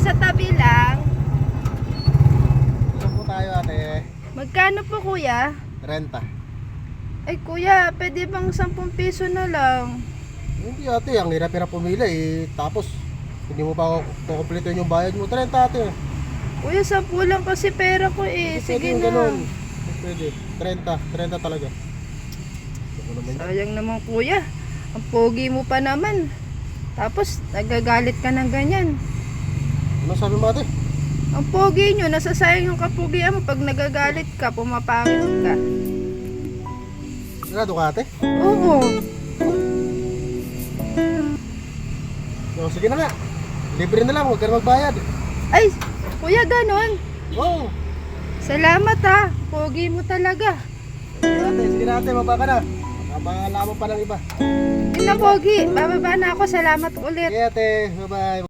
sa tabi lang. Ito po tayo ate. Magkano po kuya? Renta. Ay kuya, pwede bang 10 piso na lang? Hindi ate, ang hirap-hirap pumili eh. Tapos, hindi mo pa kukumpletuhin yung bayad mo. 30 ate. Kuya, 10 lang kasi pera ko eh. Hindi Sige pwede na. ganun. Hindi pwede. 30 talaga. Ako naman yun. Sayang naman kuya. Ang pogi mo pa naman. Tapos, nagagalit ka ng ganyan. Ano sabi mo ate? Ang pogi nyo, nasasayang yung kapugian mo. Pag nagagalit ka, pumapangit ka. Sigurado ka ate? Oo. O, sige na nga. Libre na lang, huwag ka na magbayad. Ay, kuya, ganon. Oo. Salamat ha. Pogi mo talaga. Sige na ate, baba ka na. Mabala mo pa ng iba. Yun na, pogi. Bababa na ako. Salamat ulit. Sige ate, bye-bye.